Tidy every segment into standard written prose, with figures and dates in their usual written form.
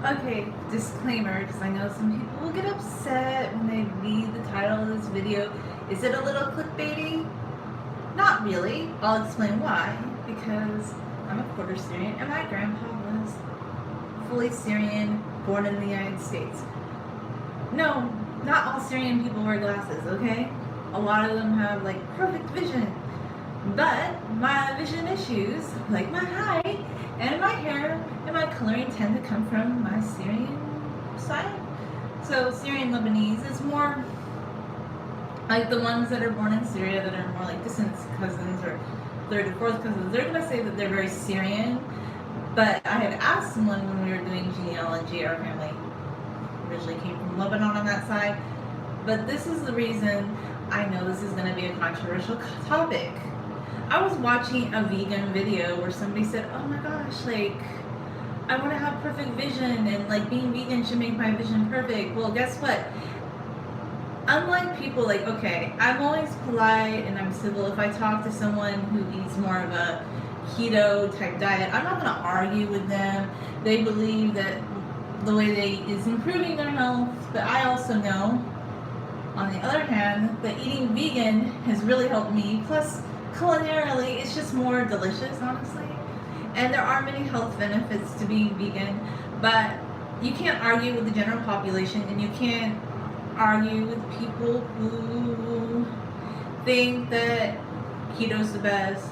Okay, disclaimer, because I know some people will get upset when they read the title of this video. Is it a little clickbaity? Not really. I'll explain why. Because I'm a quarter Syrian and my grandpa was fully Syrian, born in the United States. No, not all Syrian people wear glasses, okay? A lot of them have like perfect vision. But my vision issues, like my height and my hair and my coloring, tend to come from my Syrian side. So Syrian Lebanese is more like the ones that are born in Syria that are more like distant cousins or third or fourth cousins. They're going to say that they're very Syrian. But I had asked someone when we were doing genealogy, our family originally came from Lebanon on that side. But this is the reason I know this is going to be a controversial topic. I was watching a vegan video where somebody said, oh my gosh, like, I want to have perfect vision and like being vegan should make my vision perfect. Well, guess what? Unlike people, like, okay, I'm always polite and I'm civil if I talk to someone who eats more of a keto type diet. I'm not going to argue with them. They believe that the way they eat is improving their health, but I also know, on the other hand, that eating vegan has really helped me. Plus, culinarily, it's just more delicious, honestly. And there are many health benefits to being vegan, but you can't argue with the general population, and you can't argue with people who think that keto's the best,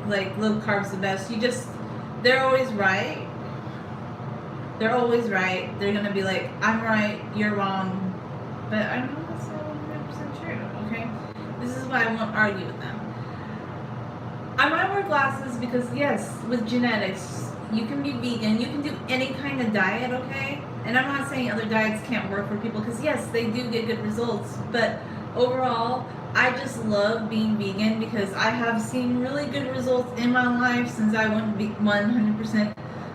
like low carb's the best. They're always right. They're always right. They're gonna be like, I'm right, you're wrong. But I know that's not 100% true, okay? This is why I won't argue with them. I might wear glasses because, yes, with genetics, you can be vegan, you can do any kind of diet, okay? And I'm not saying other diets can't work for people, because yes, they do get good results, but overall, I just love being vegan because I have seen really good results in my life since I went 100%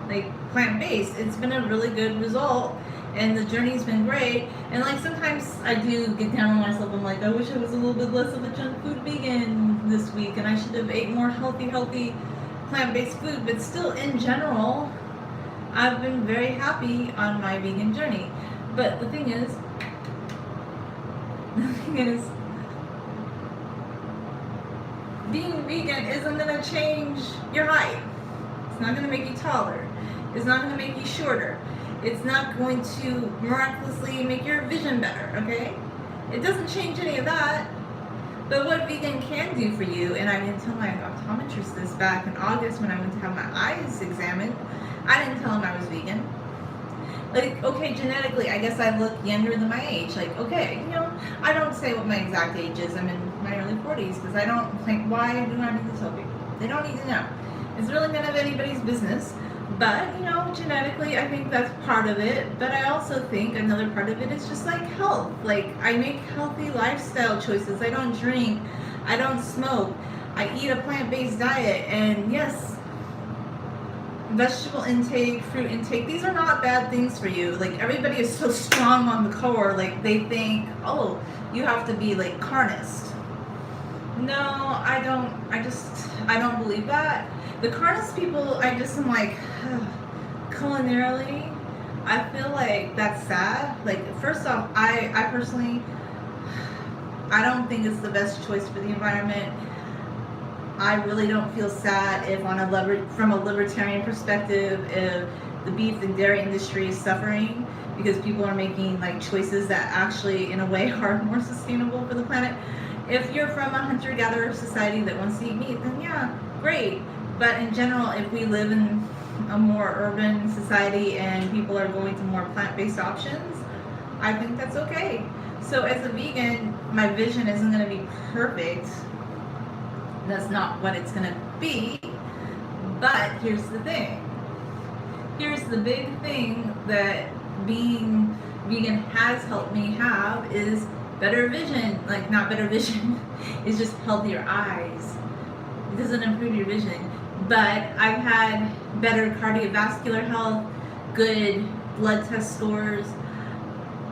like plant-based. It's been a really good result, and the journey's been great. And like sometimes I do get down on myself. I'm like, I wish I was a little bit less of a junk food vegan this week, and I should have ate more healthy plant-based food. But still, in general, I've been very happy on my vegan journey. But the thing is, being vegan isn't gonna change your height. It's not gonna make you taller. It's not gonna make you shorter. It's not going to miraculously make your vision better, okay? It doesn't change any of that. But what vegan can do for you, and I didn't tell my optometrist this back in August when I went to have my eyes examined, I didn't tell him I was vegan. Like, okay, genetically, I guess I look younger than my age. Like, okay, I don't say what my exact age is. I'm in my early 40s because I don't, like, why do I need to tell people? They don't need to know. It's really none of anybody's business. But, genetically, I think that's part of it. But I also think another part of it is just like health. Like, I make healthy lifestyle choices. I don't drink. I don't smoke. I eat a plant-based diet. And yes, vegetable intake, fruit intake, these are not bad things for you. Like, everybody is so strong on the core. Like, they think, oh, you have to be like carnist. No, I don't. I don't believe that. The carnist people, I just am like, culinarily, I feel like that's sad. Like, first off, I personally, I don't think it's the best choice for the environment. I really don't feel sad if from a libertarian perspective, if the beef and dairy industry is suffering because people are making like choices that actually in a way are more sustainable for the planet. If you're from a hunter-gatherer society that wants to eat meat, then yeah, great. But in general, if we live in a more urban society and people are going to more plant-based options, I think that's okay. So as a vegan, my vision isn't going to be perfect. That's not what it's going to be. But here's the thing. Here's the big thing that being vegan has helped me have is better vision. Like, not better vision, it's just healthier eyes. It doesn't improve your vision. But I've had better cardiovascular health, good blood test scores.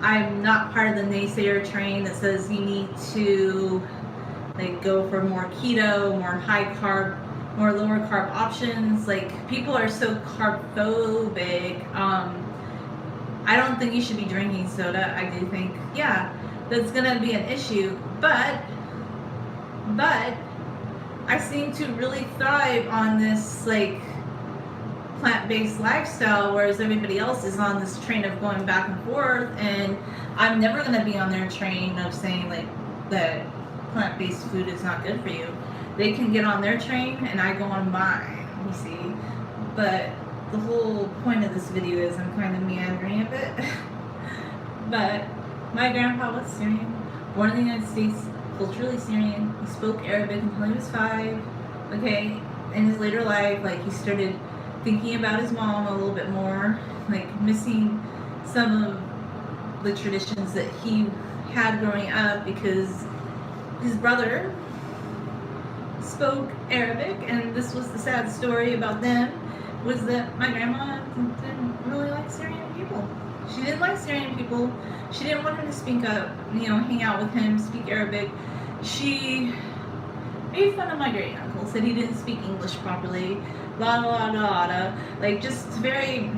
I'm not part of the naysayer train that says you need to like go for more keto, more high carb, more lower carb options. Like, people are so carb phobic. I don't think you should be drinking soda. I do think, yeah, that's gonna be an issue. But I seem to really thrive on this like plant-based lifestyle, whereas everybody else is on this train of going back and forth. And I'm never gonna be on their train of saying like that plant-based food is not good for you. They can get on their train, and I go on mine. You see, but the whole point of this video is I'm kind of meandering a bit. But my grandpa was Syrian, born in the United States, culturally Syrian. He spoke Arabic until he was 5. Okay, in his later life, like he started thinking about his mom a little bit more, like missing some of the traditions that he had growing up because his brother spoke Arabic, and this was the sad story about them, was that my grandma didn't really like Syrian people. She didn't like Syrian people. She didn't want him to speak up, hang out with him, speak Arabic. She made fun of my great uncle, said he didn't speak English properly, blah blah blah blah. Like just very,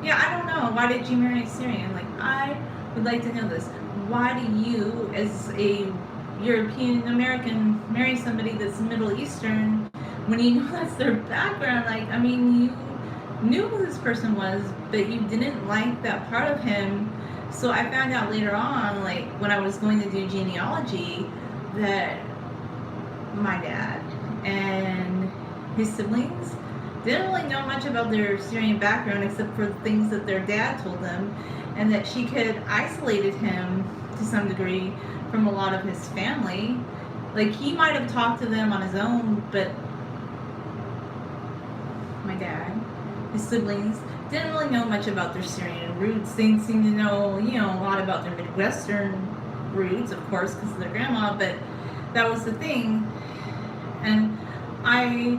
I don't know. Why did you marry a Syrian? Like I would like to know this. Why do you, as a European American, marry somebody that's Middle Eastern when you know that's their background? Like, I mean, you knew who this person was, but you didn't like that part of him. So I found out later on, like when I was going to do genealogy, that my dad and his siblings didn't really know much about their Syrian background except for the things that their dad told them, and that she had isolated him to some degree from a lot of his family. Like he might have talked to them on his own, but my dad, his siblings, didn't really know much about their Syrian roots. They seemed to know, a lot about their Midwestern roots, of course, because of their grandma, but that was the thing. And I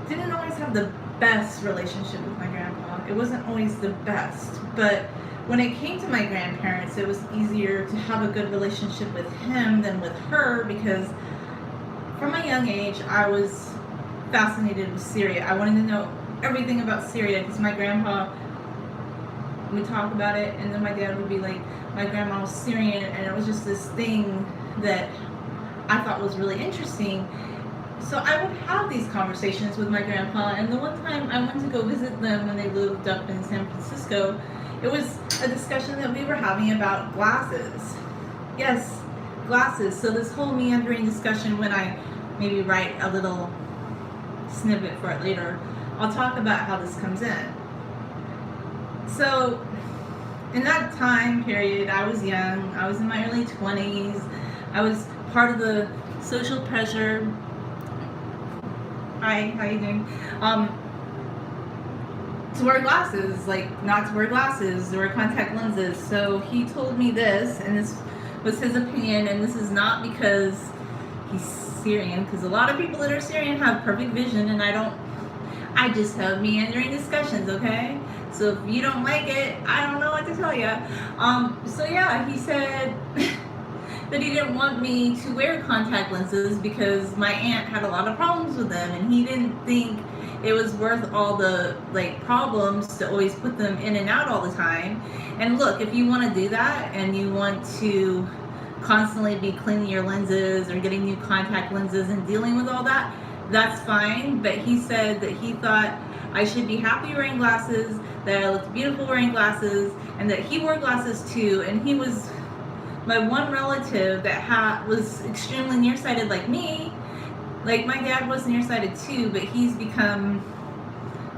didn't always have the best relationship with my grandpa. It wasn't always the best, but when it came to my grandparents, it was easier to have a good relationship with him than with her, because from a young age, I was fascinated with Syria. I wanted to know everything about Syria because my grandpa would talk about it, and then my dad would be like, my grandma was Syrian, and it was just this thing that I thought was really interesting. So I would have these conversations with my grandpa, and the one time I went to go visit them when they lived up in San Francisco, it was a discussion that we were having about glasses. Yes, glasses. So this whole meandering discussion, when I maybe write a little snippet for it later, I'll talk about how this comes in. So in that time period, I was young. I was in my early 20s. I was part of the social pressure. Hi, how you doing? To wear glasses, like not to wear glasses, to wear contact lenses. So he told me this, and this was his opinion, and this is not because he's Syrian, because a lot of people that are Syrian have perfect vision, and I just have meandering discussions, okay? So if you don't like it, I don't know what to tell you. So yeah, he said that he didn't want me to wear contact lenses because my aunt had a lot of problems with them, and he didn't think it was worth all the problems to always put them in and out all the time. And look, if you want to do that and you want to constantly be cleaning your lenses or getting new contact lenses and dealing with all that, that's fine. But he said that he thought I should be happy wearing glasses, that I looked beautiful wearing glasses, and that he wore glasses too. And he was my one relative that was extremely nearsighted like me. Like my dad was nearsighted too, but he's become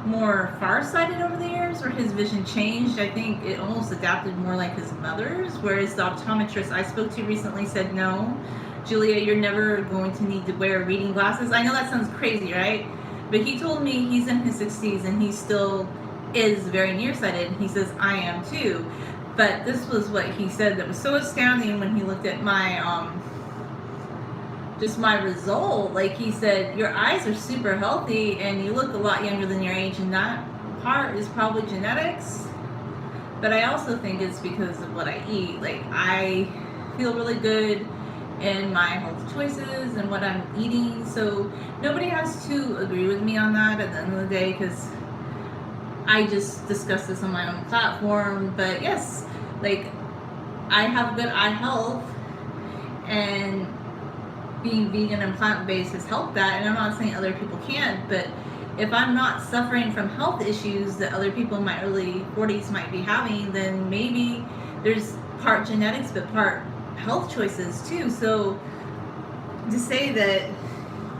more farsighted over the years, where his vision changed. I think it almost adapted more like his mother's, whereas the optometrist I spoke to recently said, no, Julia, you're never going to need to wear reading glasses. I know that sounds crazy, right? But he told me he's in his 60s and he still is very nearsighted. He says, I am too. But this was what he said that was so astounding when he looked at my just my result. Like he said, your eyes are super healthy and you look a lot younger than your age, and that part is probably genetics. But I also think it's because of what I eat. Like I feel really good in my health choices and what I'm eating. So nobody has to agree with me on that at the end of the day, because I just discuss this on my own platform. But yes, like, I have good eye health, and being vegan and plant-based has helped that. And I'm not saying other people can't, but if I'm not suffering from health issues that other people in my early 40s might be having, then maybe there's part genetics but part health choices too. So to say that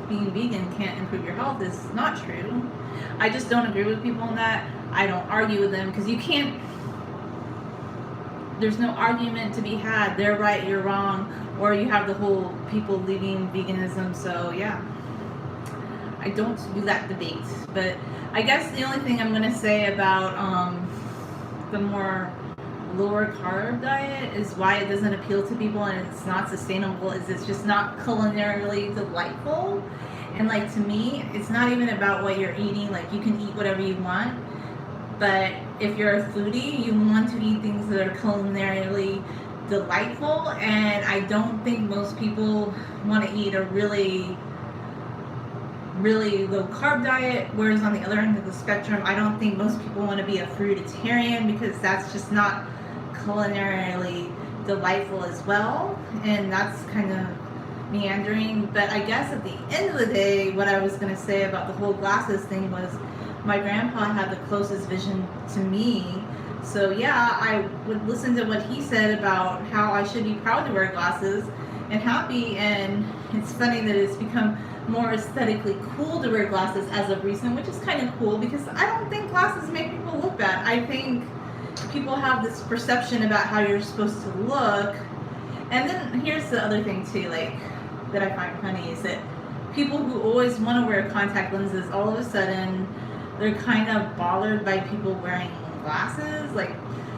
being vegan can't improve your health is not true. I just don't agree with people on that. I don't argue with them, because you can't, there's no argument to be had. They're right, you're wrong, or you have the whole people leaving veganism. So yeah, I don't do that debate. But I guess the only thing I'm going to say about the more lower carb diet is why it doesn't appeal to people and it's not sustainable is it's just not culinarily delightful. And like, to me, it's not even about what you're eating. Like, you can eat whatever you want, but if you're a foodie, you want to eat things that are culinarily delightful. And I don't think most people want to eat a really low carb diet, whereas on the other end of the spectrum, I don't think most people want to be a fruitarian, because that's just not culinarily delightful as well. And that's kind of meandering. But I guess at the end of the day, what I was going to say about the whole glasses thing was my grandpa had the closest vision to me. So yeah, I would listen to what he said about how I should be proud to wear glasses and happy. And it's funny that it's become more aesthetically cool to wear glasses as of recent, which is kind of cool, because I don't think glasses make people look bad. I think people have this perception about how you're supposed to look. And then here's the other thing too, like, that I find funny, is that people who always want to wear contact lenses, all of a sudden they're kind of bothered by people wearing glasses. Like,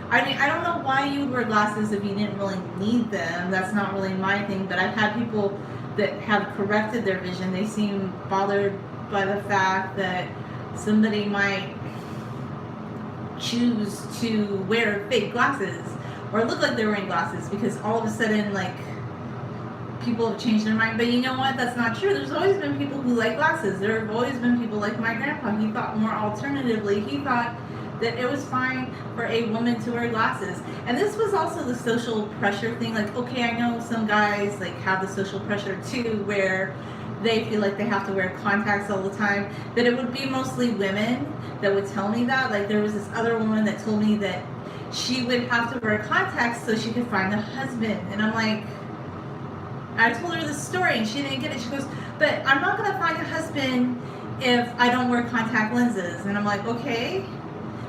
I mean, I don't know why you would wear glasses if you didn't really need them. That's not really my thing. But I've had people that have corrected their vision. They seem bothered by the fact that somebody might choose to wear fake glasses or look like they're wearing glasses, because all of a sudden, like, people have changed their mind. But you know what? That's not true. There's always been people who like glasses. There have always been people like my grandpa. He thought more alternatively. He thought that it was fine for a woman to wear glasses. And this was also the social pressure thing. Like, okay, I know some guys like have the social pressure too, where they feel like they have to wear contacts all the time, but it would be mostly women that would tell me that. Like, there was this other woman that told me that she would have to wear contacts so she could find a husband. And I'm like, I told her the story and she didn't get it. She goes, but I'm not going to find a husband if I don't wear contact lenses. And I'm like, okay.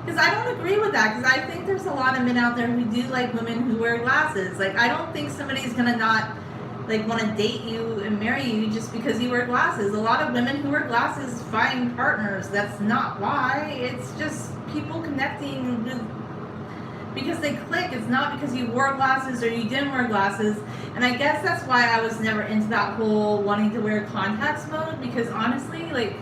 Because I don't agree with that, because I think there's a lot of men out there who do like women who wear glasses. Like, I don't think somebody's going to not, like, want to date you and marry you just because you wear glasses. A lot of women who wear glasses find partners. That's not why. It's just people connecting with, because they click. It's not because you wore glasses or you didn't wear glasses. And I guess that's why I was never into that whole wanting to wear contacts mode, because honestly, like,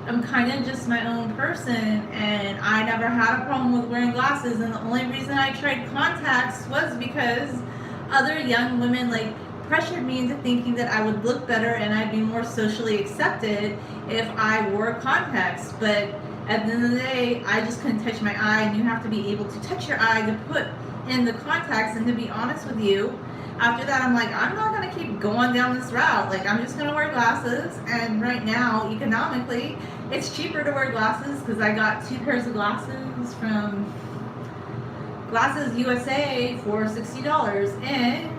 I'm kind of just my own person, and I never had a problem with wearing glasses. And the only reason I tried contacts was because other young women, like, pressured me into thinking that I would look better and I'd be more socially accepted if I wore contacts. But at the end of the day, I just couldn't touch my eye, and you have to be able to touch your eye to put in the contacts. And to be honest with you, after that, I'm like, I'm not going to keep going down this route. Like, I'm just going to wear glasses. And right now, economically, it's cheaper to wear glasses, because I got 2 pairs of glasses from Glasses USA for $60. And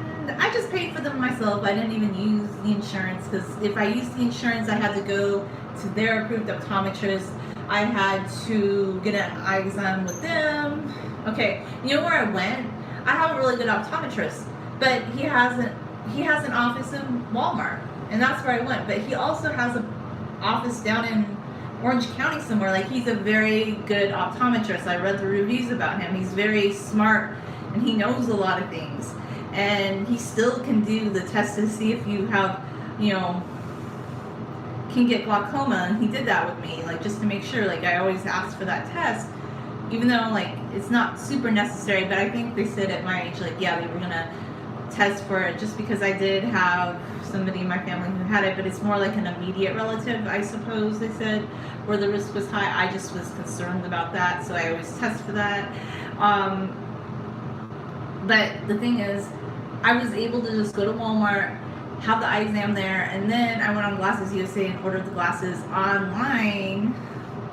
I just paid for them myself. I didn't even use the insurance, because if I used the insurance, I had to go to their approved optometrist. I had to get an eye exam with them. Okay, you know where I went? I have a really good optometrist, but he has an office in Walmart, and that's where I went. But he also has an office down in Orange County somewhere. Like, he's a very good optometrist. I read the reviews about him. He's very smart, and he knows a lot of things. And he still can do the test to see if you have, can get glaucoma, and he did that with me, like, just to make sure. Like, I always ask for that test, even though, like, it's not super necessary. But I think they said at my age, like, yeah, they were gonna test for it just because I did have somebody in my family who had it, but it's more like an immediate relative, I suppose they said, where the risk was high. I just was concerned about that, so I always test for that. But the thing is, I was able to just go to Walmart, have the eye exam there, and then I went on Glasses USA and ordered the glasses online,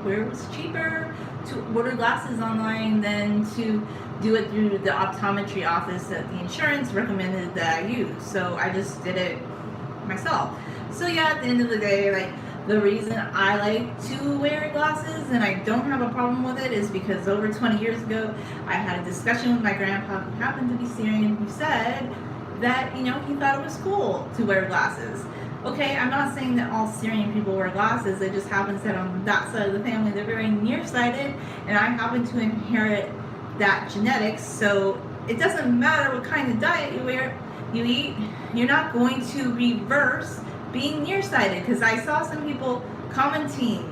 where it was cheaper to order glasses online than to do it through the optometry office that the insurance recommended that I use. So I just did it myself. So yeah, at the end of the day, like, the reason I like to wear glasses and I don't have a problem with it is because over 20 years ago, I had a discussion with my grandpa, who happened to be Syrian, who said that, you know, he thought it was cool to wear glasses. Okay, I'm not saying that all Syrian people wear glasses. It just happens that on that side of the family, they're very nearsighted, and I happen to inherit that genetics. So it doesn't matter what kind of diet you eat, you're not going to reverse being nearsighted. Because I saw some people commenting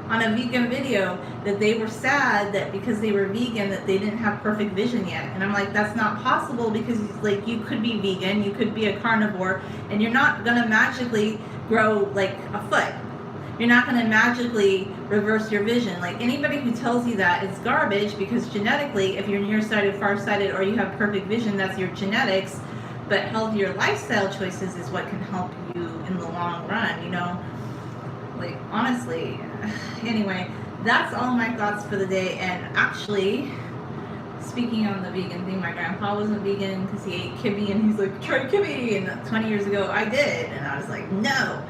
on a vegan video that they were sad that because they were vegan that they didn't have perfect vision yet. And I'm like, that's not possible, because like, you could be vegan, you could be a carnivore, and you're not gonna magically grow like a foot. You're not gonna magically reverse your vision. Like, anybody who tells you that is garbage, because genetically, if you're nearsighted, farsighted, or you have perfect vision, that's your genetics. But healthier lifestyle choices is what can help you in the long run, you know? Like, honestly. Anyway, that's all my thoughts for the day. And actually, speaking on the vegan thing, my grandpa wasn't vegan because he ate kibbe, and he's like, try kibbe. And 20 years ago, I did. And I was like, no.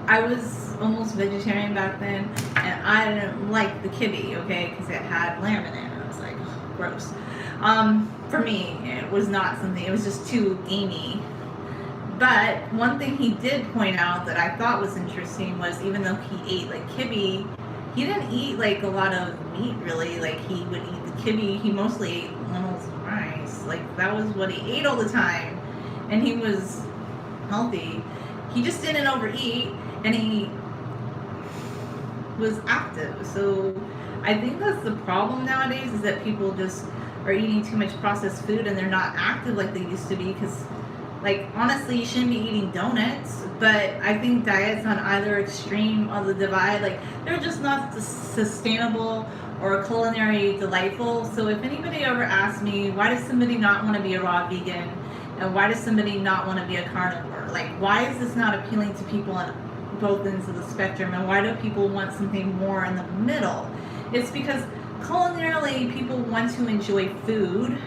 I was almost vegetarian back then, and I didn't like the kibbe, okay, because it had lamb in it. And I was like, oh, gross. For me, it was not something, it was just too gamey. But one thing he did point out that I thought was interesting was, even though he ate like kibbe, he didn't eat like a lot of meat really. Like, he would eat the kibbe, he mostly ate lentils and rice. Like, that was what he ate all the time. And he was healthy. He just didn't overeat, and he was active. So I think that's the problem nowadays, is that people just are eating too much processed food and they're not active like they used to be. Because, like, honestly, you shouldn't be eating donuts, but I think diets on either extreme of the divide, like, they're just not sustainable or culinary delightful. So if anybody ever asks me, why does somebody not want to be a raw vegan, and why does somebody not want to be a carnivore, like, why is this not appealing to people on both ends of the spectrum, and why do people want something more in the middle? It's because culinarily, people want to enjoy food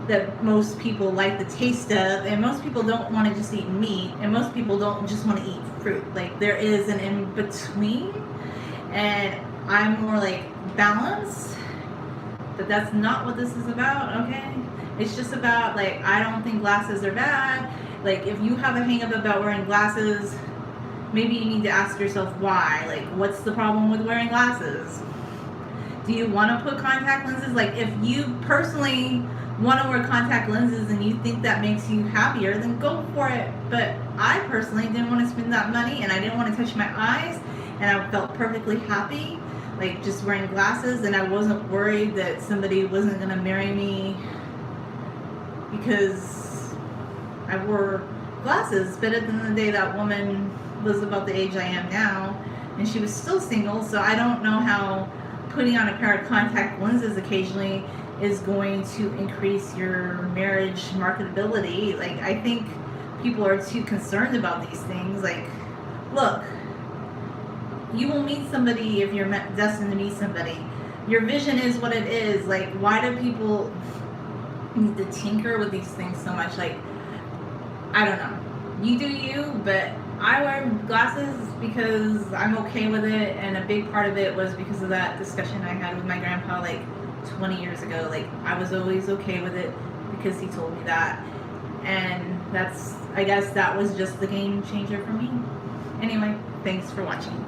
that most people like the taste of, and most people don't want to just eat meat, and most people don't just want to eat fruit. Like, there is an in-between, and I'm more like balanced, but that's not what this is about, okay? It's just about, like, I don't think glasses are bad. Like, if you have a hang-up about wearing glasses, maybe you need to ask yourself why. Like, what's the problem with wearing glasses? Do you want to put contact lenses? Like, if you personally want to wear contact lenses and you think that makes you happier, then go for it. But I personally didn't want to spend that money, and I didn't want to touch my eyes, and I felt perfectly happy, like, just wearing glasses, and I wasn't worried that somebody wasn't going to marry me because I wore glasses. But at the end of the day, that woman was about the age I am now, and she was still single. So I don't know how putting on a pair of contact lenses occasionally is going to increase your marriage marketability. Like, I think people are too concerned about these things. Like, look, you will meet somebody if you're destined to meet somebody. Your vision is what it is. Like, why do people need to tinker with these things so much? Like, I don't know. You do you, but I wear glasses because I'm okay with it, and a big part of it was because of that discussion I had with my grandpa like 20 years ago. Like, I was always okay with it because he told me that, and I guess that was just the game changer for me. Anyway, thanks for watching.